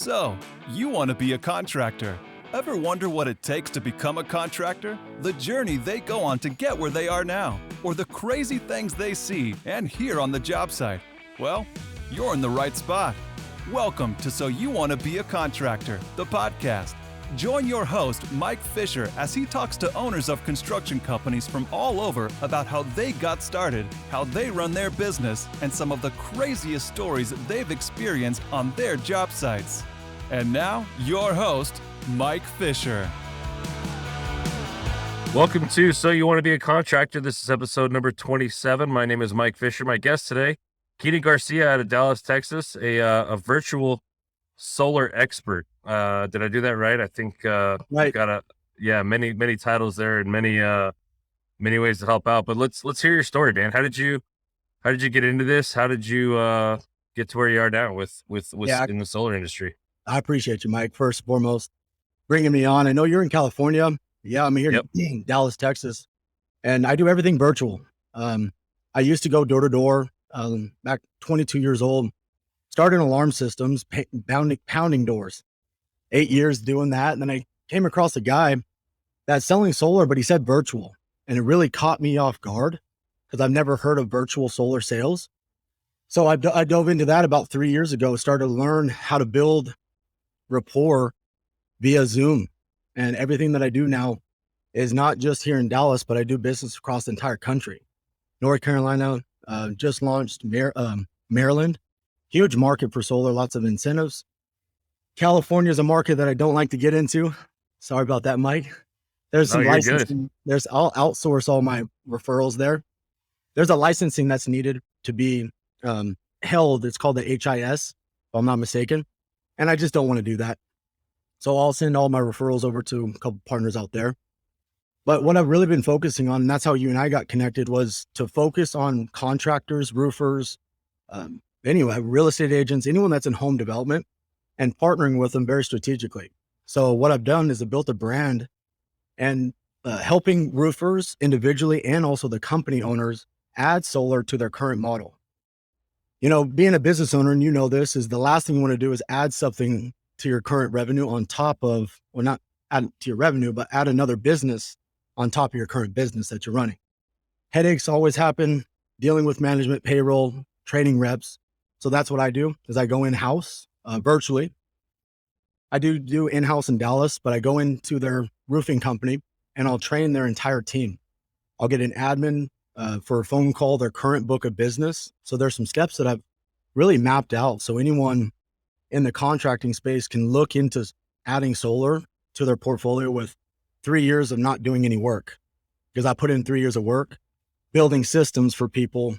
So, you want to be a contractor. Ever wonder what it takes to become a contractor? The journey they go on to get where they are now, or the crazy things they see and hear on the job site? Well, you're in the right spot. Welcome to So You Want to Be a Contractor, the podcast. Join your host, Mike Fisher, as he talks to owners of construction companies from all over about how they got started, how they run their business, and some of the craziest stories they've experienced on their job sites. And now, your host, Mike Fisher. Welcome to So You Want to Be a Contractor. This is episode number 27. My name is Mike Fisher. My guest today, Keenan Garcia out of Dallas, Texas, a virtual solar expert. Did I do that right? I think right. Got many titles there and many ways to help out. But let's hear your story, man. How did you get into this? How did you get to where you are now with in the solar industry? I appreciate you, Mike. First and foremost, bringing me on. I know you're in California. Yeah, I'm here in Dallas, Texas, and I do everything virtual. I used to go door to door. Back 22 years old. Started alarm systems, pounding doors. 8 years doing that. And then I came across a guy that's selling solar, but he said virtual. And it really caught me off guard because I've never heard of virtual solar sales. So I dove into that about 3 years ago, started to learn how to build rapport via Zoom. And everything that I do now is not just here in Dallas, but I do business across the entire country. North Carolina, just launched Maryland. Huge market for solar, lots of incentives. California is a market that I don't like to get into. Sorry about that, Mike. There's some licensing. I'll outsource all my referrals there. There's a licensing that's needed to be held. It's called the HIS, if I'm not mistaken. And I just don't want to do that. So I'll send all my referrals over to a couple partners out there. But what I've really been focusing on, and that's how you and I got connected, was to focus on contractors, roofers, anyway, real estate agents, anyone that's in home development, and partnering with them very strategically. So what I've done is I built a brand and helping roofers individually and also the company owners add solar to their current model. You know, being a business owner, and you know this, is the last thing you want to do is add something to your current revenue on top of, well, not add to your revenue, but add another business on top of your current business that you're running. Headaches always happen, dealing with management, payroll, training reps. So that's what I do is I go in-house virtually. I do in-house in Dallas, but I go into their roofing company and I'll train their entire team. I'll get an admin for a phone call, their current book of business. So there's some steps that I've really mapped out. So anyone in the contracting space can look into adding solar to their portfolio with 3 years of not doing any work. Because I put in 3 years of work, building systems for people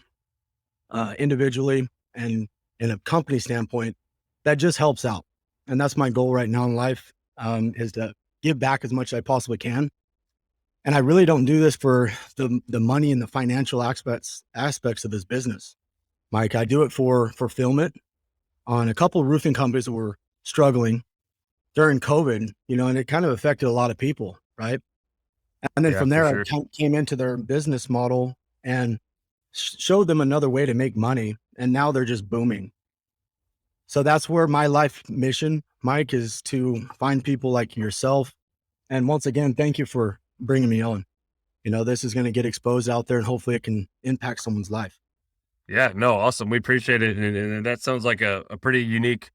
individually and in a company standpoint, that just helps out. And that's my goal right now in life, is to give back as much as I possibly can. And I really don't do this for the money and the financial aspects of this business, Mike. I do it for fulfillment on a couple of roofing companies that were struggling during COVID, you know, and it kind of affected a lot of people, right? And then from there, I came into their business model and showed them another way to make money. And now they're just booming. So that's where my life mission, Mike, is to find people like yourself. And once again, thank you for bringing me on. You know, this is going to get exposed out there and hopefully it can impact someone's life. Yeah, no, awesome. We appreciate it. And that sounds like a pretty unique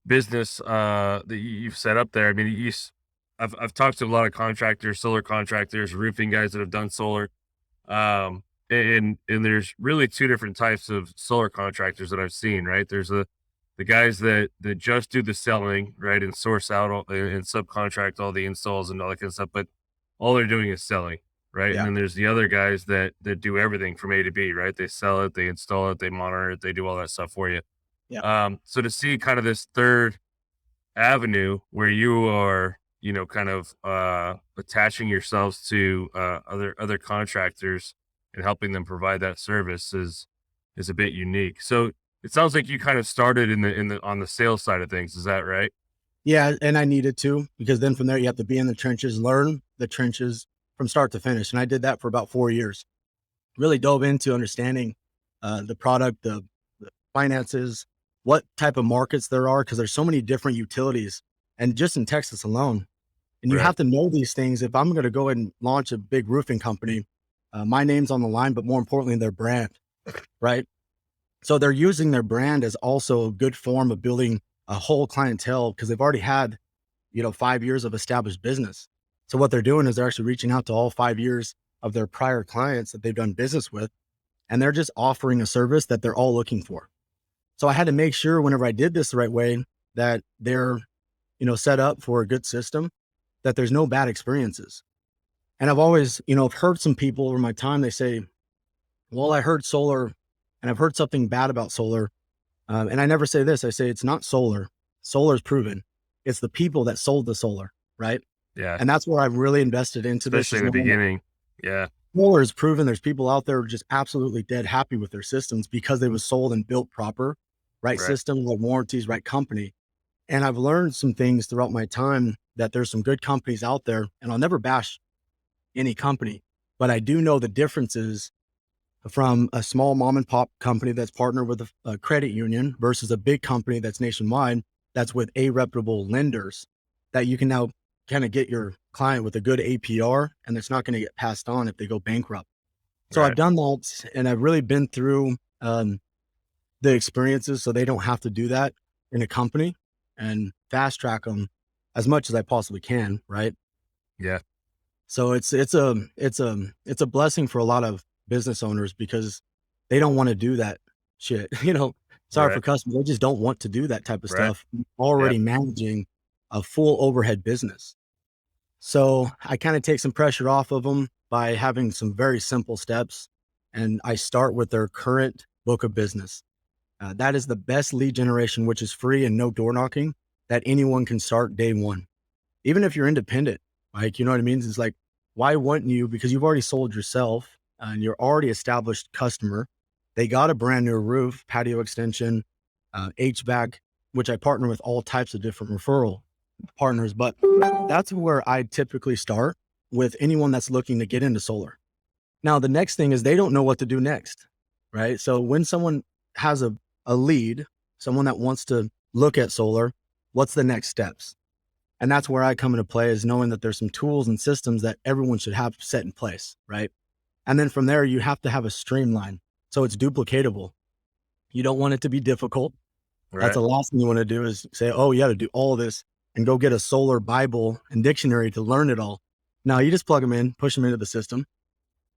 business that you've set up there. I mean, I've talked to a lot of contractors, solar contractors, roofing guys that have done solar. And there's really two different types of solar contractors that I've seen, right? There's the guys that just do the selling, right, and source out and subcontract all the installs and all that kind of stuff, but all they're doing is selling, right? Yeah. And then there's the other guys that do everything from A to B, right? They sell it, they install it, they monitor it, they do all that stuff for you. Yeah. So to see kind of this third avenue where you are, you know, kind of attaching yourselves to other contractors and helping them provide that service is a bit unique. So it sounds like you kind of started on the sales side of things. Is that right? Yeah. And I needed to, because then from there, you have to be in the trenches, learn the trenches from start to finish. And I did that for about 4 years, really dove into understanding the product, the finances, what type of markets there are, because there's so many different utilities, and just in Texas alone. And you Right. have to know these things. If I'm going to go ahead and launch a big roofing company, my name's on the line, but more importantly, their brand, right? So they're using their brand as also a good form of building a whole clientele, because they've already had, 5 years of established business. So what they're doing is they're actually reaching out to all 5 years of their prior clients that they've done business with, and they're just offering a service that they're all looking for. So I had to make sure whenever I did this the right way that they're, set up for a good system, that there's no bad experiences. And I've always, I've heard some people over my time, they say, well, I heard solar and I've heard something bad about solar. And I never say this. I say, it's not solar. Solar is proven. It's the people that sold the solar, right? Yeah. And that's where I've really invested into this. Especially in the beginning. Yeah. Solar is proven. There's people out there just absolutely dead happy with their systems because they was sold and built proper, right system, right warranties, right company. And I've learned some things throughout my time that there's some good companies out there, and I'll never bash any company, but I do know the differences from a small mom and pop company that's partnered with a credit union versus a big company that's nationwide, that's with a reputable lenders, that you can now kind of get your client with a good APR, and it's not going to get passed on if they go bankrupt. So I've done that, and I've really been through the experiences so they don't have to do that in a company, and fast track them as much as I possibly can. Right. Yeah. So it's a blessing for a lot of business owners, because they don't want to do that shit. Sorry for customers. They just don't want to do that type of stuff. Already managing a full overhead business. So I kind of take some pressure off of them by having some very simple steps. And I start with their current book of business. That is the best lead generation, which is free and no door knocking, that anyone can start day one. Even if you're independent, like, you know what I mean? It's like, why wouldn't you? Because you've already sold yourself and you're already established customer. They got a brand new roof, patio extension, HVAC, which I partner with all types of different referral partners. But that's where I typically start with anyone that's looking to get into solar. Now, the next thing is they don't know what to do next, right? So when someone has a lead, someone that wants to look at solar, what's the next steps? And that's where I come into play, is knowing that there's some tools and systems that everyone should have set in place, right? And then from there, you have to have a streamline, so it's duplicatable. You don't want it to be difficult. That's the last thing you want to do, is say, oh, you got to do all this and go get a solar Bible and dictionary to learn it all. No, you just plug them in, push them into the system.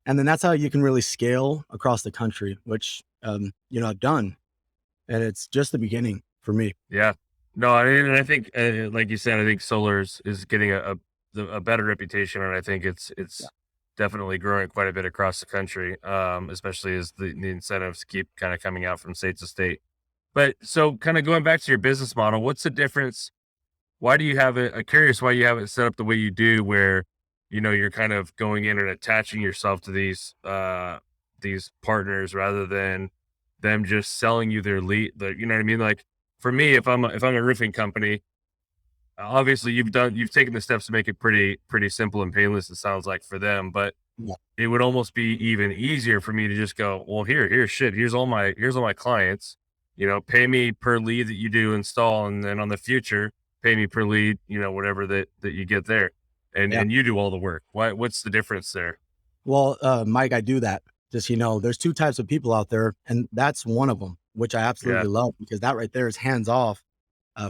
And then that's how you can really scale across the country, which, I've done. And it's just the beginning for me. Yeah. No, I think, like you said, I think solar is getting a better reputation, and I think it's definitely growing quite a bit across the country, especially as the incentives keep kind of coming out from state to state. But so, kind of going back to your business model, what's the difference? Why do you have it? I'm curious why you have it set up the way you do, where you're kind of going in and attaching yourself to these partners rather than them just selling you their lead. You know what I mean? Like, for me, if I'm a roofing company, obviously you've taken the steps to make it pretty simple and painless, it sounds like, for them, but it would almost be even easier for me to just go, well, here's all my clients, pay me per lead that you do install, and then on the future, pay me per lead, whatever that you get there, and you do all the work. What's the difference there? Well, Mike, I do that. Just, there's two types of people out there, and that's one of them, which I absolutely love, because that right there is hands off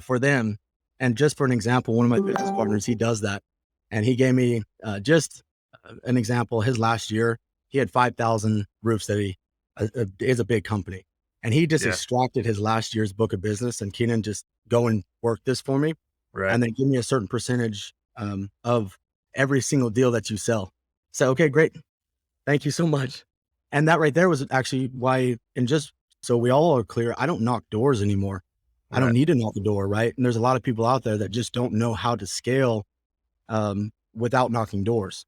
for them. And just for an example, one of my business partners, he does that. And he gave me just an example. His last year, he had 5,000 roofs that he is a big company. And he just extracted his last year's book of business, and Keenan, just go and work this for me. Right. And then give me a certain percentage of every single deal that you sell. So, okay, great. Thank you so much. And that right there was actually why, and just so we all are clear, I don't knock doors anymore. Right. I don't need to knock the door, right? And there's a lot of people out there that just don't know how to scale without knocking doors.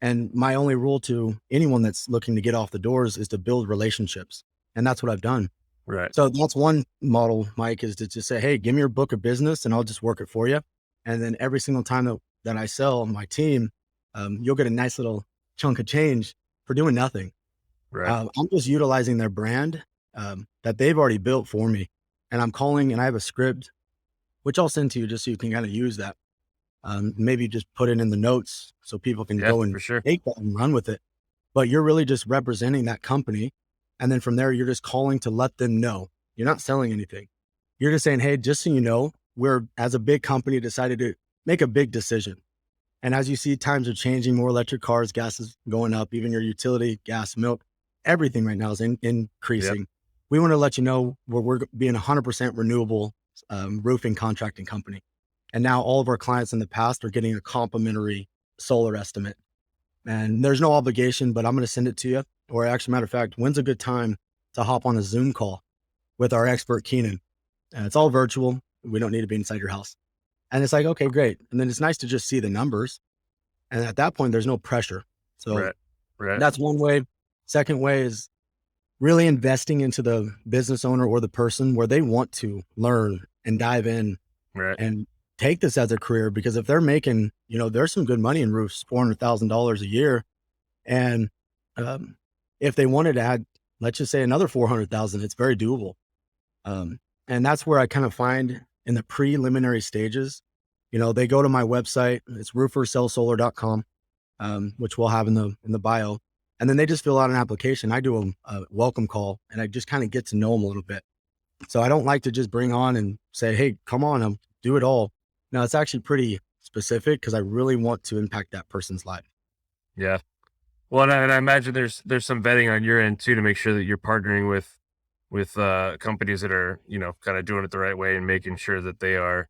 And my only rule to anyone that's looking to get off the doors is to build relationships. And that's what I've done. Right. So that's one model, Mike, is to just say, hey, give me your book of business and I'll just work it for you. And then every single time that I sell my team, you'll get a nice little chunk of change for doing nothing. Right. I'm just utilizing their brand that they've already built for me. and I'm calling, and I have a script, which I'll send to you just so you can kind of use that. Maybe just put it in the notes so people can go and for sure. take that and run with it. But you're really just representing that company. And then from there, you're just calling to let them know. You're not selling anything. You're just saying, hey, just so you know, we're, as a big company, decided to make a big decision. And as you see, times are changing, more electric cars, gas is going up, even your utility, gas, milk, everything right now is increasing. Yep. We want to let you know we're being 100% renewable roofing contracting company. And now all of our clients in the past are getting a complimentary solar estimate. And there's no obligation, but I'm going to send it to you. Or actually, matter of fact, when's a good time to hop on a Zoom call with our expert Keenan? And it's all virtual. We don't need to be inside your house. And it's like, okay, great. And then it's nice to just see the numbers. And at that point, there's no pressure. So that's one way. Second way is really investing into the business owner or the person where they want to learn and dive in and take this as a career. Because if they're making, there's some good money in roofs, $400,000 a year. And if they wanted to add, let's just say another 400,000, it's very doable. And that's where I kind of find in the preliminary stages, they go to my website, it's roofersellsolar.com, which we'll have in the bio. And then they just fill out an application. I do a welcome call, and I just kind of get to know them a little bit. So I don't like to just bring on and say, hey, come on, do it all. No, it's actually pretty specific because I really want to impact that person's life. Yeah. Well, and I imagine there's some vetting on your end too, to make sure that you're partnering with companies that are, kind of doing it the right way and making sure that they are,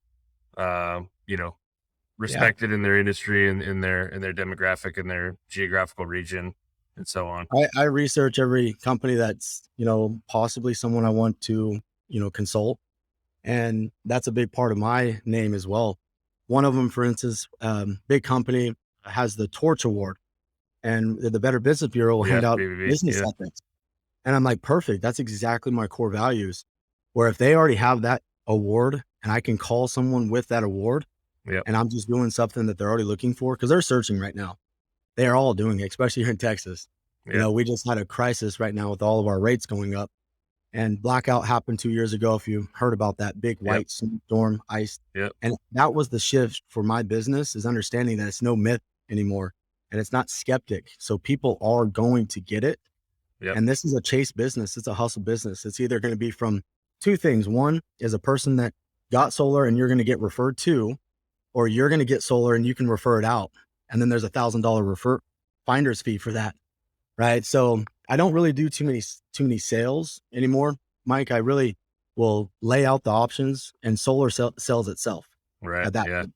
respected in their industry and in their demographic and their geographical region and so on. I research every company that's, possibly someone I want to, consult. And that's a big part of my name as well. One of them, for instance, big company has the Torch Award, and the Better Business Bureau will hand out business ethics. And I'm like, perfect. That's exactly my core values, where if they already have that award and I can call someone with that award and I'm just doing something that they're already looking for, because they're searching right now. They are all doing it, especially here in Texas. We just had a crisis right now with all of our rates going up, and blackout happened 2 years ago. If you heard about that big white storm, ice. And that was the shift for my business, is understanding that it's no myth anymore and it's not skeptic. So people are going to get it. And this is a chase business. It's a hustle business. It's either going to be from two things. One is a person that got solar and you're going to get referred to, or you're going to get solar and you can refer it out. And then there's $1,000 finder's fee for that. Right. So I don't really do too many sales anymore, Mike. I really will lay out the options, and solar sells itself. At that point.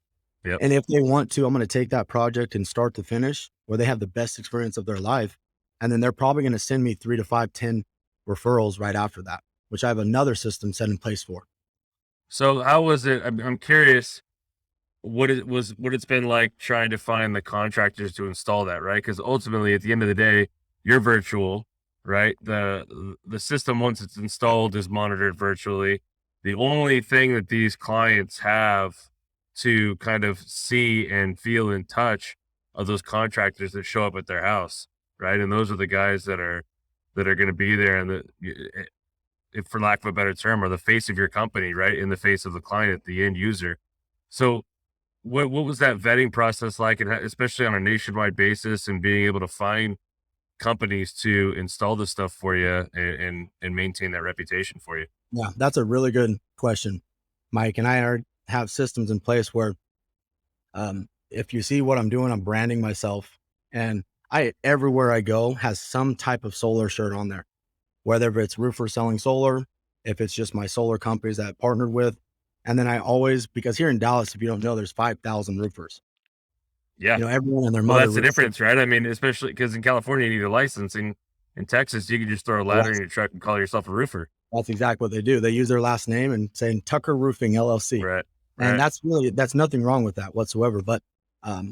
And if they want to, I'm going to take that project and start to finish where they have the best experience of their life. And then they're probably going to send me 3 to 5, 10 referrals right after that, which I have another system set in place for. So how was it? I'm curious what it's been like trying to find the contractors to install that, right? Because ultimately, at the end of the day, you're virtual, right? The system, once it's installed, is monitored virtually. The only thing that these clients have to kind of see and feel and touch are those contractors that show up at their house, right? And those are the guys that are going to be there, and if for lack of a better term, are the face of your company, right? In the face of the client, the end user. So what was that vetting process like, and especially on a nationwide basis, and being able to find companies to install this stuff for you and maintain that reputation for you? Yeah, that's a really good question, Mike. And I have systems in place where if you see what I'm doing, I'm branding myself, and everywhere I go has some type of solar shirt on there, whether it's Roofer Selling Solar, if it's just my solar companies that I partnered with. And then I always, because here in Dallas, if you don't know, there's 5,000 roofers. Everyone and their mother. Well, that's the difference, right? I mean, especially because in California, you need a license. In Texas, you can just throw a ladder in your truck and call yourself a roofer. That's exactly what they do. They use their last name and say Tucker Roofing LLC. Right. And that's nothing wrong with that whatsoever. But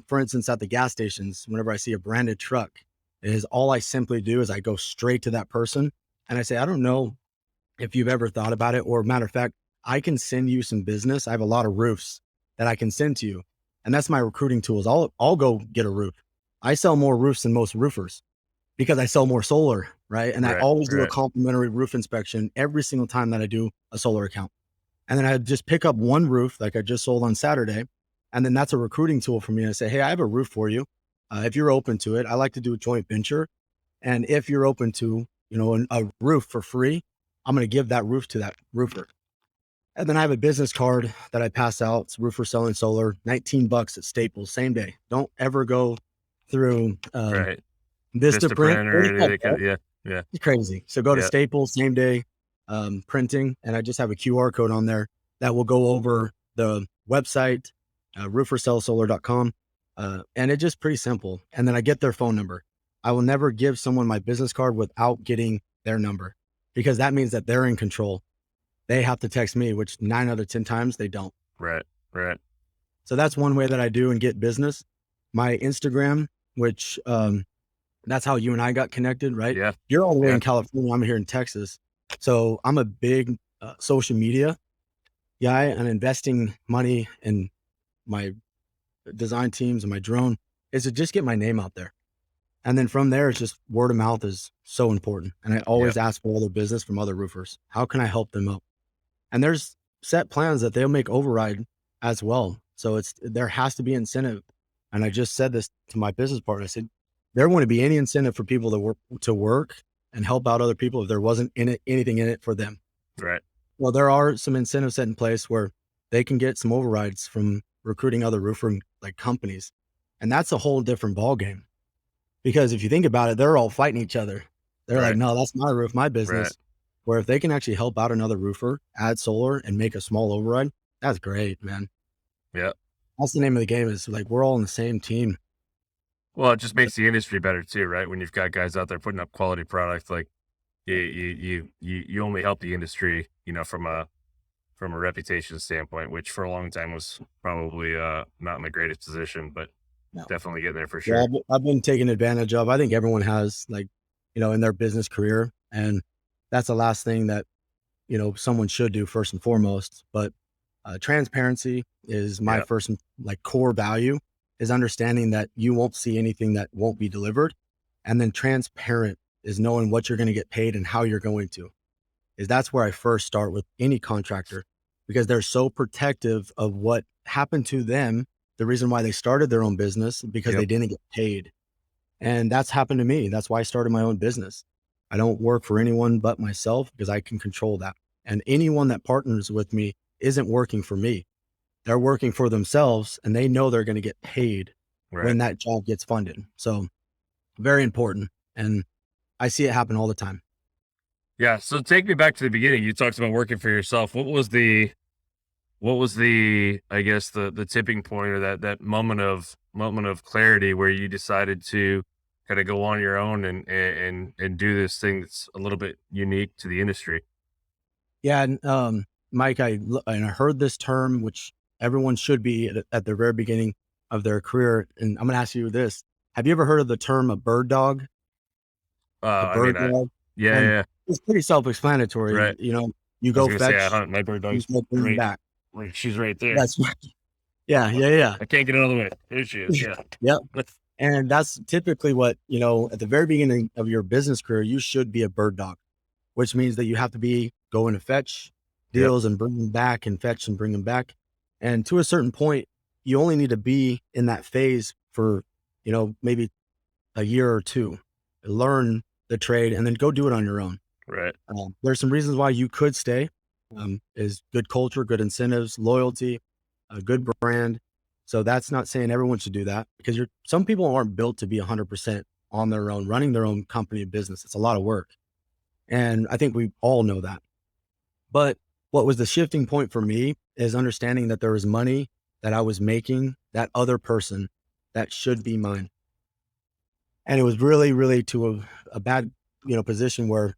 for instance, at the gas stations, whenever I see a branded truck, all I simply do is I go straight to that person and I say, I don't know if you've ever thought about it, or matter of fact, I can send you some business. I have a lot of roofs that I can send to you. And that's my recruiting tools. I'll go get a roof. I sell more roofs than most roofers because I sell more solar, right? And I always do a complimentary roof inspection every single time that I do a solar account. And then I just pick up one roof like I just sold on Saturday. And then that's a recruiting tool for me. I say, hey, I have a roof for you. If you're open to it, I like to do a joint venture. And if you're open to, a roof for free, I'm going to give that roof to that roofer. And then I have a business card that I pass out. It's roofer selling solar, $19 at Staples, same day. Don't ever go through Right. Vistaprint. Yeah. It's crazy. So go to Staples, same day printing. And I just have a QR code on there that will go over the website, roofersellsolar.com. And it's just pretty simple. And then I get their phone number. I will never give someone my business card without getting their number, because that means that they're in control. They have to text me, which 9 out of 10 times they don't. Right. So that's one way that I do and get business. My Instagram, which that's how you and I got connected, right? Yeah. You're all the way in California. I'm here in Texas. So I'm a big social media guy, and investing money in my design teams and my drone is to just get my name out there. And then from there, it's just word of mouth is so important. And I always ask for other business from other roofers. How can I help them out? And there's set plans that they'll make override as well. So there has to be incentive. And I just said this to my business partner. I said, there wouldn't be any incentive for people to work and help out other people if there wasn't anything in it for them. Right. Well, there are some incentives set in place where they can get some overrides from recruiting other roofing like companies. And that's a whole different ballgame. Because if you think about it, they're all fighting each other. They're like, no, that's my roof, my business. Right. Where if they can actually help out another roofer, add solar and make a small override, that's great, man. Yeah. That's the name of the game, is like, we're all on the same team. Well, it just makes the industry better too, right? When you've got guys out there putting up quality product, like you only help the industry, from a reputation standpoint, which for a long time was probably not in the greatest position, but definitely getting there for sure. Yeah, I've been taken advantage of. I think everyone has, in their business career, and that's the last thing that, someone should do first and foremost. But transparency is my first core value, is understanding that you won't see anything that won't be delivered. And then transparent is knowing what you're going to get paid and how you're going to. That's where I first start with any contractor, because they're so protective of what happened to them. The reason why they started their own business, because they didn't get paid. And that's happened to me. That's why I started my own business. I don't work for anyone but myself, because I can control that. And anyone that partners with me isn't working for me. They're working for themselves, and they know they're going to get paid when that job gets funded. So very important. And I see it happen all the time. Yeah. So take me back to the beginning. You talked about working for yourself. What was the, I guess the tipping point, or that moment of clarity where you decided to kind of go on your own and do this thing that's a little bit unique to the industry? Yeah. And Mike, I heard this term, which everyone should be at the very beginning of their career. And I'm going to ask you this. Have you ever heard of the term a bird dog? Dog? Yeah. It's pretty self-explanatory. Right. You go fetch. I hunt my bird dog's bring back. Like, she's right there. That's right. Yeah. I can't get out of the way. There she is. Yeah. Yep. And that's typically what, at the very beginning of your business career, you should be a bird dog, which means that you have to be going to fetch deals and bring them back, and fetch and bring them back. And to a certain point, you only need to be in that phase for, maybe a year or two, learn the trade, and then go do it on your own. Right. There's some reasons why you could stay. Is good culture, good incentives, loyalty, a good brand. So that's not saying everyone should do that, because some people aren't built to be 100% on their own, running their own company and business. It's a lot of work. And I think we all know that. But what was the shifting point for me is understanding that there was money that I was making that other person that should be mine. And it was really, really to a bad, position where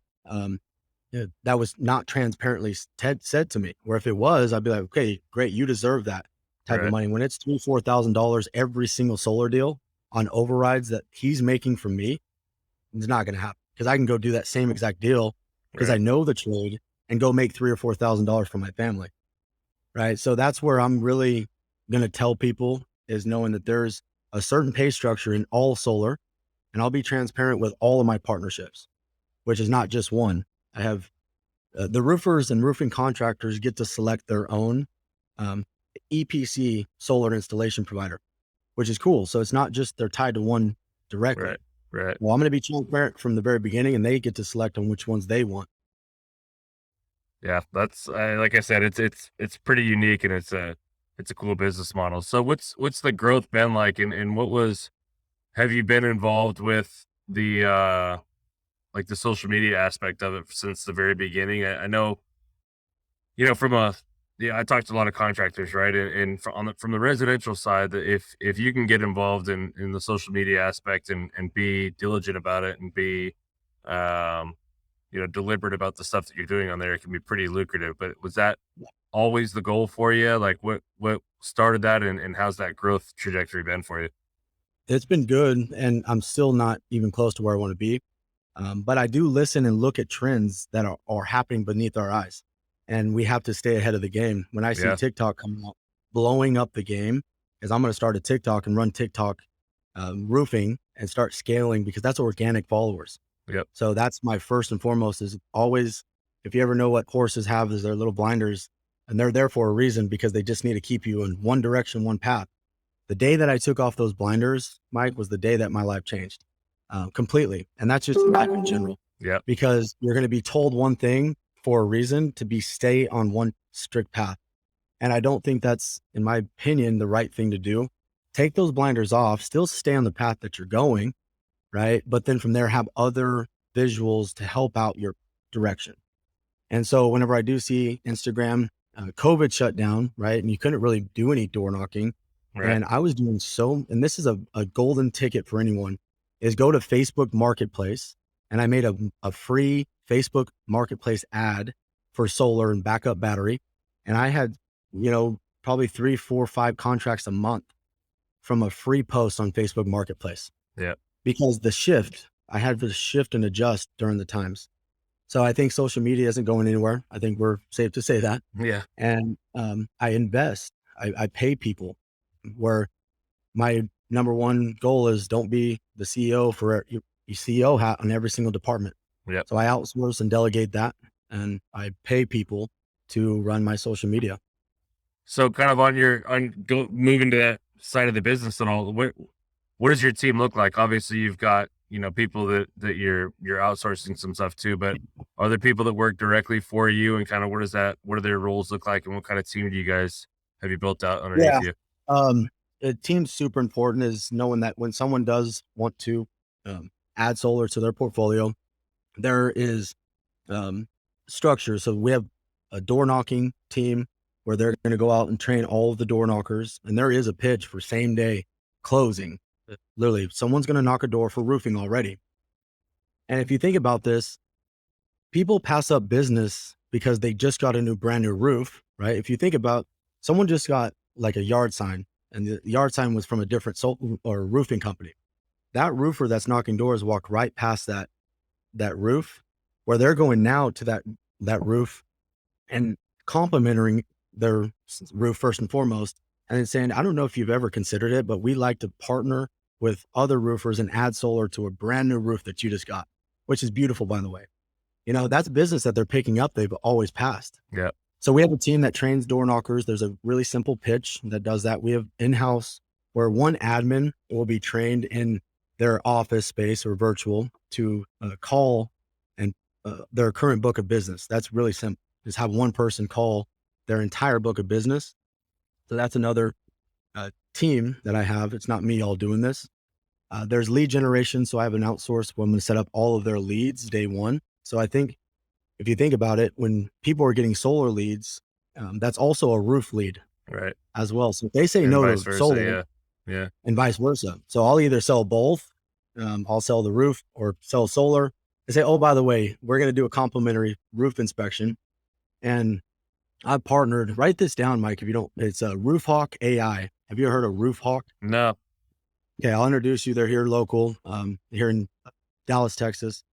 that was not transparently said to me, where if it was, I'd be like, okay, great. You deserve that type of money. When it's $3,000, $4,000 every single solar deal on overrides that he's making from me, it's not going to happen, because I can go do that same exact deal because I know the trade and go make $3,000 or $4,000 for my family. Right. So that's where I'm really going to tell people, is knowing that there's a certain pay structure in all solar, and I'll be transparent with all of my partnerships, which is not just one. I have the roofers and roofing contractors get to select their own EPC solar installation provider, which is cool. So it's not just they're tied to one directly. Right. Right. Well, I'm going to be transparent from the very beginning, and they get to select on which ones they want. Yeah, that's like I said, it's pretty unique, and it's a cool business model. So what's the growth been like, and have you been involved with the like the social media aspect of it since the very beginning? I know, I talked to a lot of contractors, right? And from the residential side, that if you can get involved in the social media aspect and be diligent about it and be, deliberate about the stuff that you're doing on there, it can be pretty lucrative. But was that always the goal for you? Like what started that, and how's that growth trajectory been for you? It's been good, and I'm still not even close to where I want to be. But I do listen and look at trends that are happening beneath our eyes, and we have to stay ahead of the game. When I see Yeah. TikTok coming out, blowing up the game, is I'm going to start a TikTok and run TikTok roofing and start scaling, because that's organic followers. Yep. So that's my first and foremost, is always, if you ever know what horses have, is their little blinders, and they're there for a reason, because they just need to keep you in one direction, one path. The day that I took off those blinders, Mike, was the day that my life changed completely. And that's just life in general, Yeah. because you're going to be told one thing for a reason, to stay on one strict path. And I don't think that's, in my opinion, the right thing to do. Take those blinders off, still stay on the path that you're going, right? But then from there, have other visuals to help out your direction. And so whenever I do see Instagram, COVID shut down, right? And you couldn't really do any door knocking. Right. And I was doing and this is a golden ticket for anyone, is go to Facebook Marketplace. And I made a free Facebook Marketplace ad for solar and backup battery. And I had, probably 3, 4, 5 contracts a month from a free post on Facebook Marketplace. Yeah. Because I had to shift and adjust during the times. So I think social media isn't going anywhere. I think we're safe to say that. Yeah. And I invest, I pay people, where my number one goal is, don't be the CEO for your CEO hat on every single department. Yep. So I outsource and delegate that, and I pay people to run my social media. So kind of moving to that side of the business and all, what does your team look like? Obviously you've got, people that you're outsourcing some stuff to, but are there people that work directly for you, and kind of what do their roles look like, and what kind of team have you built out underneath you? The team's super important, is knowing that when someone does want to add solar to their portfolio, there is structure. So we have a door knocking team where they're going to go out and train all of the door knockers. And there is a pitch for same day closing. Literally, someone's going to knock a door for roofing already. And if you think about this, people pass up business because they just got a brand new roof, right? If you think about, someone just got like a yard sign, and the yard sign was from a different or roofing company. That roofer that's knocking doors walked right past that roof, where they're going now to that roof and complimenting their roof first and foremost, and then saying, I don't know if you've ever considered it, but we like to partner with other roofers and add solar to a brand new roof that you just got, which is beautiful, by the way. That's business that they're picking up. They've always passed. Yeah. So we have a team that trains door knockers. There's a really simple pitch that does that. We have in-house, where one admin will be trained in their office space or virtual to call and their current book of business. That's really simple. Just have one person call their entire book of business. So that's another team that I have. It's not me all doing this. There's lead generation. So I have an outsource where I'm going to set up all of their leads day one. So I think if you think about it, when people are getting solar leads, that's also a roof lead, right, as well. So if they say and no vice to versa, solar, yeah, and vice versa. So I'll either sell both. I'll sell the roof or sell solar. They say, oh, by the way, we're going to do a complimentary roof inspection. And I've partnered, write this down, Mike, if you don't, it's a Roof Hawk AI. Have you ever heard of Roof Hawk? No. Okay, I'll introduce you. They're here local, here in Dallas, Texas.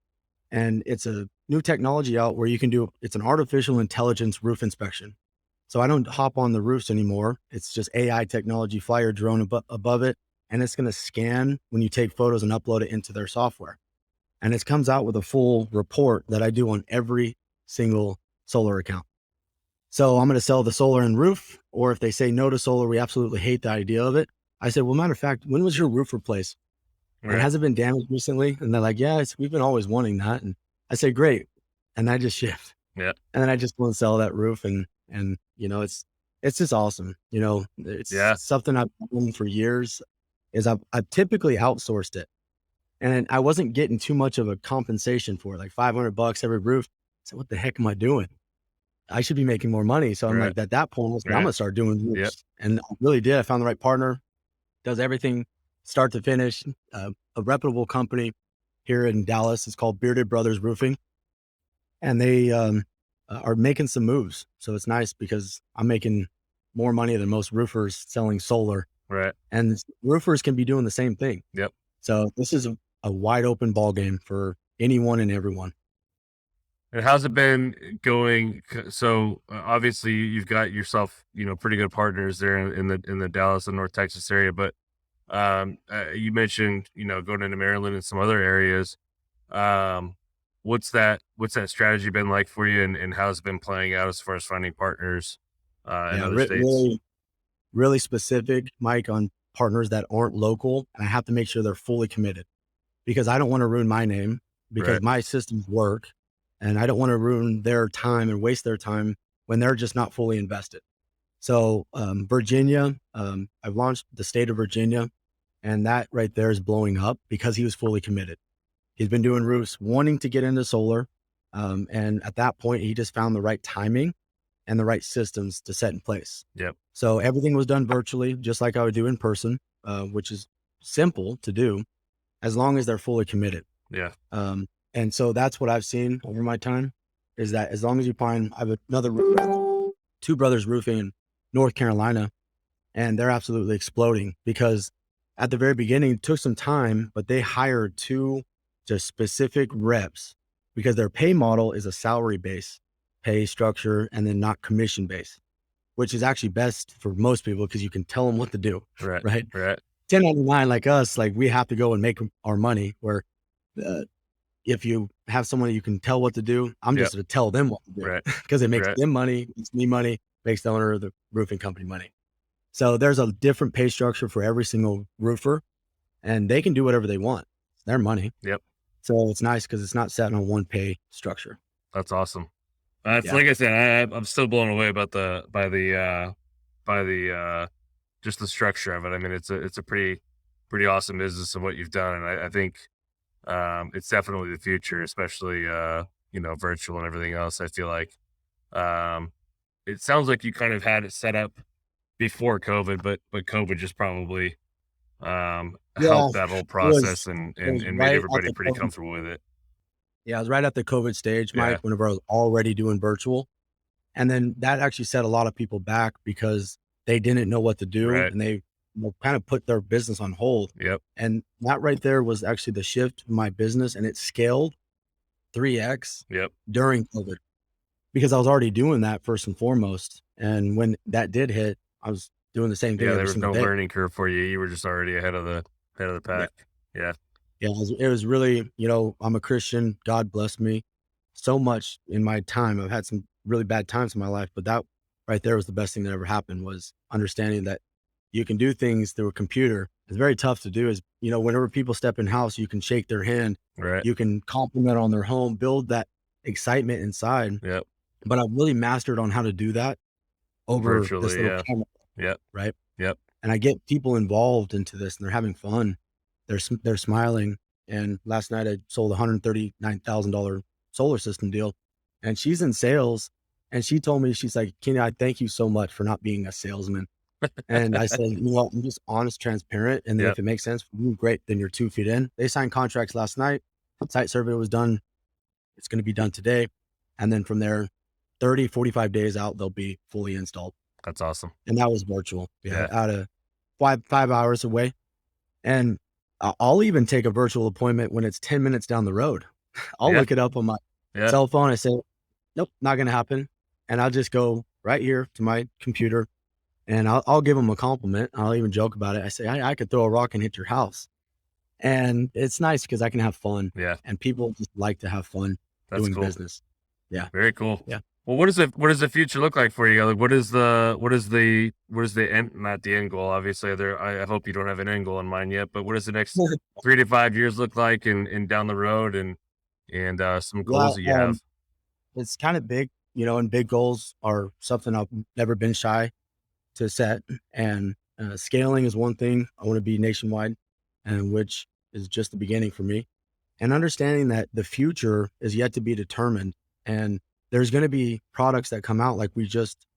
And it's a new technology out where it's an artificial intelligence roof inspection. So I don't hop on the roofs anymore. It's just AI technology, fly your drone above it, and it's going to scan when you take photos and upload it into their software. And it comes out with a full report that I do on every single solar account. So I'm going to sell the solar and roof, or if they say no to solar, we absolutely hate the idea of it. I said, well, matter of fact, when was your roof replaced? And Right. has it been damaged recently? And they're like, yeah, we've been always wanting that. And I say, great. And I just shift. Yeah. And then I just want to sell that roof. And, it's just awesome. It's Yeah. something I've done for years is I've typically outsourced it. And I wasn't getting too much of a compensation for it, like $500 every roof. So what the heck am I doing? I should be making more money. So I'm Right. like, at that point, I was like, I'm Right. going to start doing roofs. Yep. And I really did. I found the right partner, does everything start to finish. A reputable company here in Dallas. It's called Bearded Brothers Roofing. And they are making some moves. So it's nice because I'm making more money than most roofers selling solar. Right. And roofers can be doing the same thing. Yep. So this is a wide open ball game for anyone and everyone. And how's it been going? So obviously you've got yourself, pretty good partners there in the Dallas and North Texas area, but you mentioned, going into Maryland and some other areas. What's that strategy been like for you, and how's it been playing out as far as finding partners in other states? Really, really specific, Mike, on partners that aren't local. And I have to make sure they're fully committed because I don't want to ruin my name because Right. my systems work. And I don't want to ruin their time and waste their time when they're just not fully invested. So Virginia, I've launched the state of Virginia, and that right there is blowing up because he was fully committed. He's been doing roofs, wanting to get into solar. And at that point, he just found the right timing and the right systems to set in place. Yep. So everything was done virtually, just like I would do in person, which is simple to do as long as they're fully committed. Yeah. And so that's what I've seen over my time is that as long as you find, I have another Two Brothers Roofing in North Carolina, and they're absolutely exploding because at the very beginning it took some time, but they hired two just specific reps because their pay model is a salary base pay structure and then not commission based, which is actually best for most people because you can tell them what to do. Right. Right. Right. 1099 like us, like we have to go and make our money where, if you have someone you can tell what to do, I'm just going to tell them what to do Right. because it makes Right. them money, makes me money, makes the owner of the roofing company money. So there's a different pay structure for every single roofer and they can do whatever they want. It's their money. Yep. So it's nice because it's not set on one pay structure. That's awesome. It's Yeah. like I said, I'm still blown away by the just the structure of it. I mean, it's a pretty awesome business and what you've done, and I think it's definitely the future, especially virtual and everything else. I feel like it sounds like you kind of had it set up before COVID, but COVID just probably helped that whole process and made right at everybody the pretty COVID. comfortable with it. Yeah, I was right at the COVID stage, Yeah. Mike, whenever I was already doing virtual. And then that actually set a lot of people back because they didn't know what to do Right. and they kind of put their business on hold. Yep. And that right there was actually the shift in my business, and it scaled 3x Yep. during COVID because I was already doing that first and foremost. And when that did hit, I was doing the same thing Yeah, every there was single no day. learning curve for you. You were just already ahead of the pack. Yeah. Yeah, it was really, I'm a Christian. God bless me so much in my time. I've had some really bad times in my life, but that right there was the best thing that ever happened was understanding that you can do things through a computer. It's very tough to do is, whenever people step in house, you can shake their hand, Right. you can compliment on their home, build that excitement inside. Yep. But I've really mastered on how to do that over this Virtually, little yeah. camera, Yep. right? Yep. And I get people involved into this and they're having fun. They're smiling. And last night I sold a $139,000 solar system deal and she's in sales. And she told me, she's like, Keenan, I thank you so much for not being a salesman. And I said, I'm just honest, transparent. And then Yep. if it makes sense for you, great. Then you're 2 feet in. They signed contracts last night. Site survey was done. It's going to be done today. And then from there, 30, 45 days out, they'll be fully installed. That's awesome. And that was virtual. Yeah. Out of 5 hours away. And I'll even take a virtual appointment when it's 10 minutes down the road. I'll Yeah. look it up on my Yeah. cell phone. I say, nope, not going to happen. And I'll just go right here to my computer and I'll give them a compliment. I'll even joke about it. I say, I could throw a rock and hit your house. And it's nice because I can have fun Yeah. and people just like to have fun That's doing cool. business. Very cool. Yeah. Well, what does the future look like for you? Like, what is the end, not the end goal, obviously there, I hope you don't have an end goal in mind yet, but what does the next 3 to 5 years look like and down the road and some Yeah, goals that you have? it's kind of big, and big goals are something I've never been shy to set. And scaling is one thing. I want to be nationwide, and which is just the beginning for me. And understanding that the future is yet to be determined, and there's going to be products that come out like we just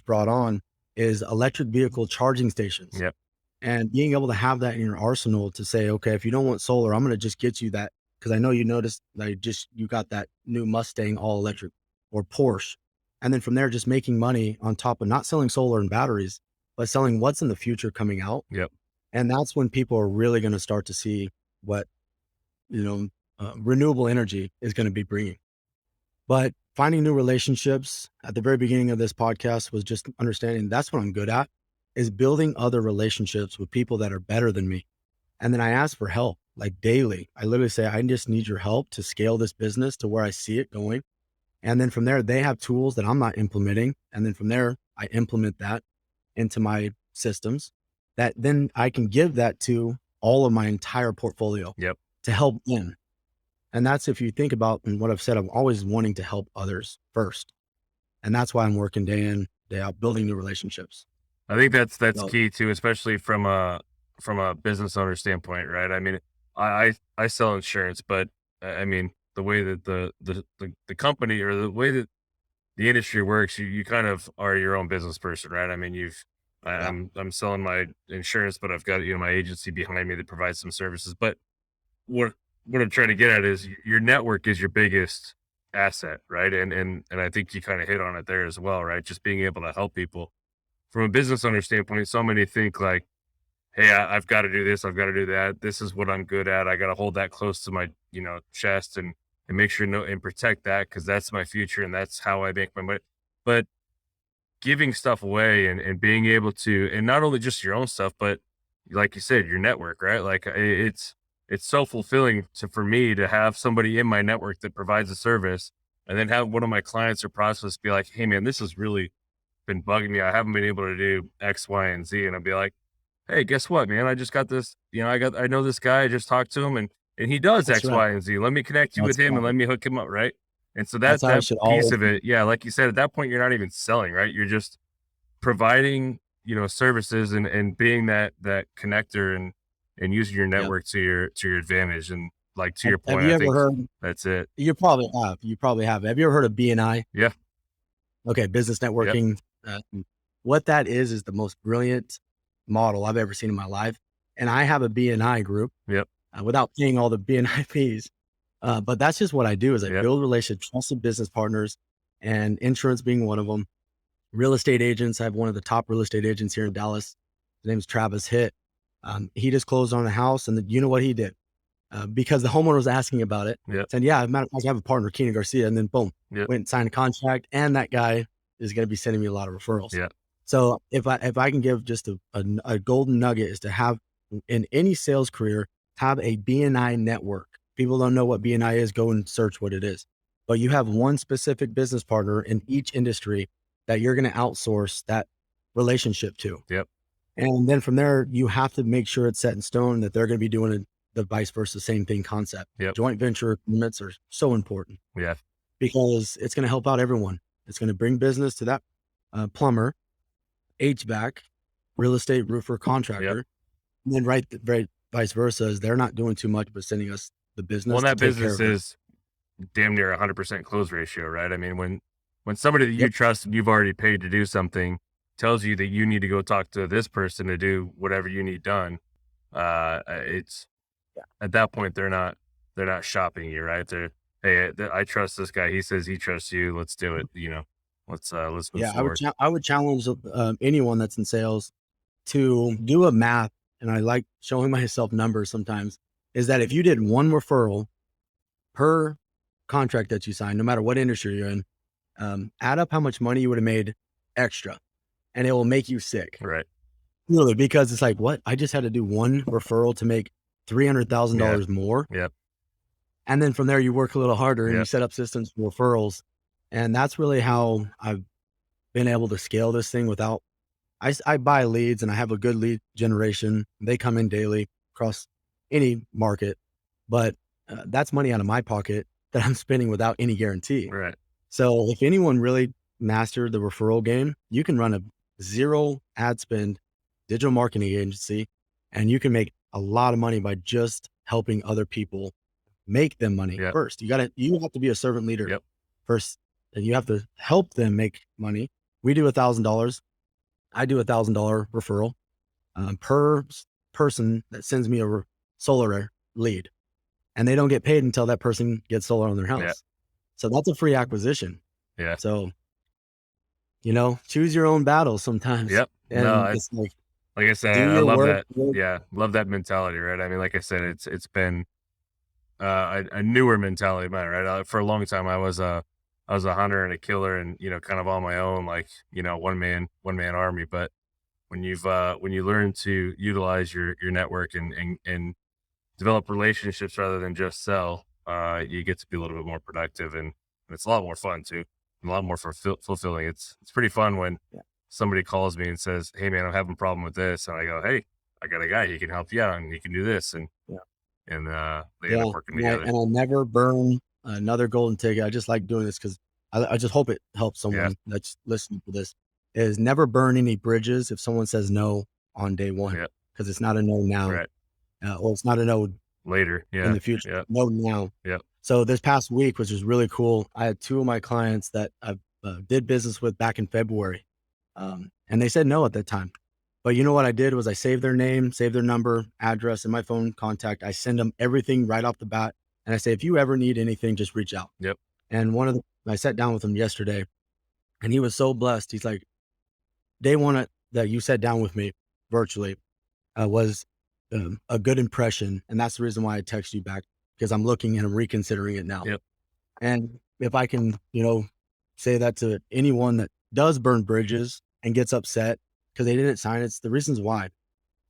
brought on is electric vehicle charging stations. Yep. And being able to have that in your arsenal to say, okay, if you don't want solar, I'm going to just get you that. Cause I know you noticed that you got that new Mustang all electric or Porsche. And then from there, just making money on top of not selling solar and batteries, but selling what's in the future coming out. Yep. And that's when people are really going to start to see what, renewable energy is going to be bringing. But finding new relationships at the very beginning of this podcast was just understanding that's what I'm good at, is building other relationships with people that are better than me. And then I ask for help like daily. I literally say, I just need your help to scale this business to where I see it going. And then from there, they have tools that I'm not implementing. And then from there, I implement that into my systems that then I can give that to all of my entire portfolio. Yep. To help them. And that's, if you think about and what I've said, I'm always wanting to help others first. And that's why I'm working day in, day out, building new relationships. I think that's key too, especially from a business owner standpoint, right? I mean, I sell insurance, but I mean, the way that the company or the way that the industry works, you kind of are your own business person, right? I mean, I'm selling my insurance, but I've got, my agency behind me that provides some services. But what I'm trying to get at is your network is your biggest asset, right? And I think you kind of hit on it there as well, right? Just being able to help people. From a business owner standpoint, so many think like, hey, I've got to do this, I've got to do that. This is what I'm good at. I got to hold that close to my, chest and make sure and protect that because that's my future and that's how I make my money. But giving stuff away and being able to, and not only just your own stuff, but like you said, your network, right? Like it's so fulfilling for me to have somebody in my network that provides a service and then have one of my clients or prospects be like, hey man, this has really been bugging me. I haven't been able to do X, Y, and Z. And I'll be like, hey, guess what, man? I just got this, I know this guy, I just talked to him and he does That's X, right. Y, and Z. Let me connect you That's with him right. and let me hook him up. Right. And so that's how it that should piece always of be. it. Yeah. Like you said, at that point, you're not even selling, right? You're just providing, services and being that connector and using your Yep. network to your advantage. And like, to your Have point, you I ever think heard, that's it. you probably have. Have you ever heard of BNI? Yeah. Okay. Business networking. What that is the most brilliant model I've ever seen in my life. And I have a BNI group. Yep. Without paying all the BNI fees. But that's just what I do is I Yep. build relationships, trusted business partners, and insurance being one of them. Real estate agents. I have one of the top real estate agents here in Dallas. His name's Travis Hitt. He just closed on a house, and you know what he did? Because the homeowner was asking about it. Yep. Said, yeah, I have a partner, Keenan Garcia, and then boom, Yep. went and signed a contract, and that guy is going to be sending me a lot of referrals. Yeah. So if I can give just a golden nugget is to have in any sales career, have a BNI network. People don't know what BNI is, go and search what it is. But you have one specific business partner in each industry that you're going to outsource that relationship to. Yep. And then from there, you have to make sure it's set in stone that they're going to be doing the vice versa, same thing concept. Yep. Joint venture agreements are so important. Yeah. Because it's going to help out everyone. It's going to bring business to that plumber, HVAC, real estate, roofer, contractor. Yep. And then right vice versa is they're not doing too much, but sending us the business. Well, that to take business care of it. is damn near 100% close ratio, right? I mean, when somebody that you Yep. trust and you've already paid to do something tells you that you need to go talk to this person to do whatever you need done, it's at that point they're not shopping you, right? I trust this guy. He says he trusts you. Let's do it. Let's move Yeah, forward. I would challenge anyone that's in sales to do a math, and I like showing myself numbers sometimes, is that if you did one referral per contract that you sign, no matter what industry you're in, add up how much money you would have made extra, and it will make you sick. Right. Really, because it's like, what? I just had to do one referral to make $300,000 more. Yep. And then from there, you work a little harder and you Yep. set up systems for referrals. And that's really how I've been able to scale this thing without, I buy leads and I have a good lead generation. They come in daily across any market, but that's money out of my pocket that I'm spending without any guarantee. Right. So if anyone really mastered the referral game, you can run a zero ad spend digital marketing agency and you can make a lot of money by just helping other people make them money Yep. first. You have to be a servant leader Yep. first, and you have to help them make money. We do $1,000. I do $1,000 referral per person that sends me a solar lead, and they don't get paid until that person gets solar on their house. Yep. So that's a free acquisition. Yeah. So, choose your own battles sometimes. Yep. And No, it's like I said, do I your love work. that. Yeah. Love that mentality, right? I mean, like I said, it's been a newer mentality of mine, right? For a long time, I was a hunter and a killer and, kind of on my own, like, one man army. But when you learn to utilize your network and develop relationships rather than just sell, you get to be a little bit more productive and it's a lot more fun too. And a lot more fulfilling. It's pretty fun when somebody calls me and says, "Hey man, I'm having a problem with this." And I go, "Hey, I got a guy, he can help you out and he can do this." And they end up working together. And I'll never burn another golden ticket. I just like doing this because I just hope it helps someone that's listening to this, is never burn any bridges if someone says no on day one, because it's not a no now, Right. or it's not a no Later. Yeah. in the future. No now. Yep. So this past week, which was really cool, I had 2 of my clients that I did business with back in February, and they said no at that time. But you know what I did was I saved their name, saved their number, address, and my phone contact. I send them everything right off the bat. And I say, if you ever need anything, just reach out. Yep. And I sat down with him yesterday and he was so blessed. He's like, day one that you sat down with me virtually was a good impression. And that's the reason why I text you back, because I'm looking and I'm reconsidering it now. Yep. And if I can, say that to anyone that does burn bridges and gets upset because they didn't sign it, it's the reasons why.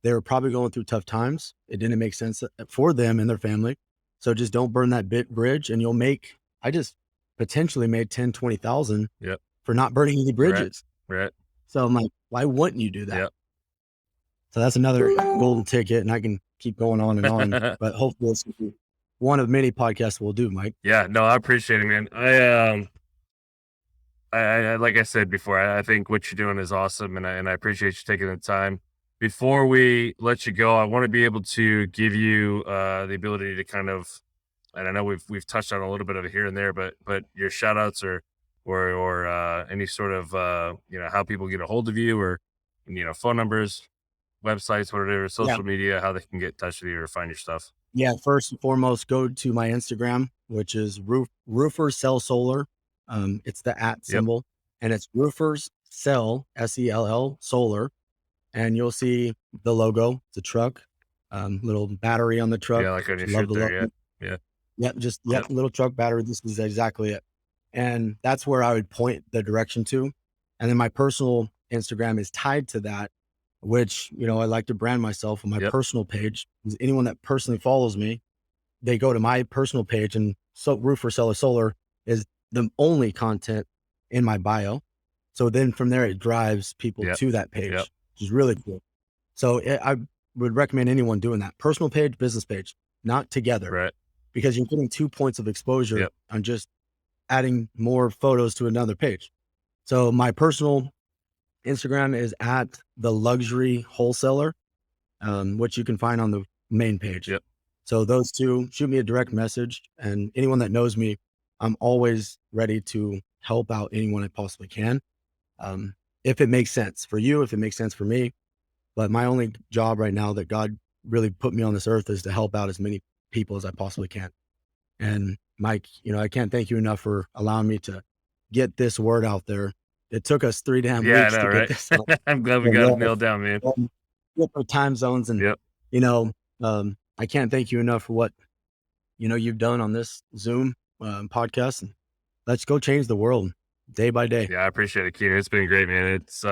They were probably going through tough times. It didn't make sense for them and their family. So just don't burn that bridge and I just potentially made 10, 20,000 for not burning any bridges. Right. So I'm like, why wouldn't you do that? Yep. So that's another golden ticket, and I can keep going on and on, but hopefully this will be one of many podcasts we'll do, Mike. Yeah, no, I appreciate it, man. I like I said before, I think what you're doing is awesome, and I appreciate you taking the time. Before we let you go, I want to be able to give you the ability to kind of, and I know we've touched on a little bit of it here and there, but your shout outs or any sort of how people get a hold of you, or phone numbers, websites, whatever, social media, how they can get in touch with you or find your stuff. Yeah, first and foremost, go to my Instagram, which is Roofers Sell Solar. It's the @ symbol, and it's Roofers Sell SELL Solar, and you'll see the logo. It's a truck, little battery on the truck. Yeah, like on your shirt there. Little truck battery. This is exactly it, and that's where I would point the direction to. And then my personal Instagram is tied to that, which, I like to brand myself on my personal page. Anyone that personally follows me, they go to my personal page, and so Roofer Seller Solar is the only content in my bio. So then from there, it drives people to that page, which is really cool. So I would recommend anyone doing that. Personal page, business page, not together, Right. because you're getting 2 points of exposure on just adding more photos to another page. So my personal Instagram is @theluxuryWholesaler, which you can find on the main page. So those two, shoot me a direct message, and anyone that knows me, I'm always ready to help out anyone I possibly can. If it makes sense for you, if it makes sense for me. But my only job right now that God really put me on this earth is to help out as many people as I possibly can. And Mike, I can't thank you enough for allowing me to get this word out there. It took us 3 damn weeks to get this out. I'm glad we got it nailed down, man. Different time zones, and I can't thank you enough for what you've done on this Zoom podcast. And let's go change the world day by day. Yeah, I appreciate it, Keenan. It's been great, man. It's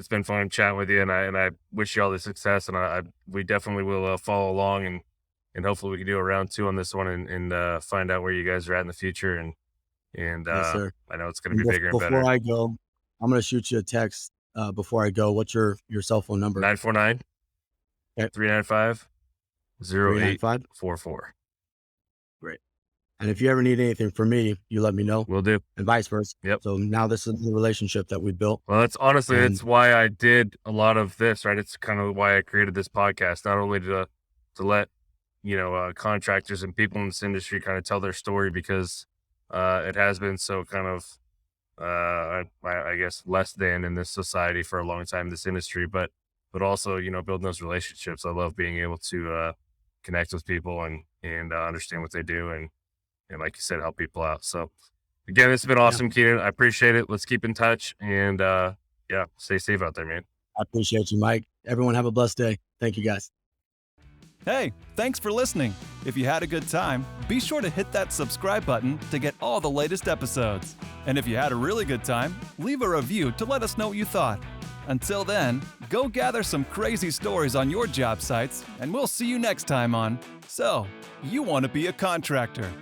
been fun chatting with you, and I wish you all the success. And we definitely will follow along, and hopefully we can do a round 2 on this one and find out where you guys are at in the future, and And Yes, sir. I know it's going to be bigger and better. Before I go, I'm going to shoot you a text before I go. What's your cell phone number? 949 395 0844. Great. And if you ever need anything from me, you let me know. Will do. And vice versa. Yep. So now this is the relationship that we built. Well, that's honestly, that's why I did a lot of this, right? It's kind of why I created this podcast, not only to let, contractors and people in this industry kind of tell their story, because it has been so kind of, I guess, less than in this society for a long time, this industry, but also, building those relationships. I love being able to connect with people and understand what they do, and like you said, help people out. So again, it's been awesome, Keenan. I appreciate it. Let's keep in touch, and stay safe out there, man. I appreciate you, Mike. Everyone have a blessed day. Thank you, guys. Hey, thanks for listening. If you had a good time, be sure to hit that subscribe button to get all the latest episodes. And if you had a really good time, leave a review to let us know what you thought. Until then, go gather some crazy stories on your job sites, and we'll see you next time on So, You Want to Be a Contractor.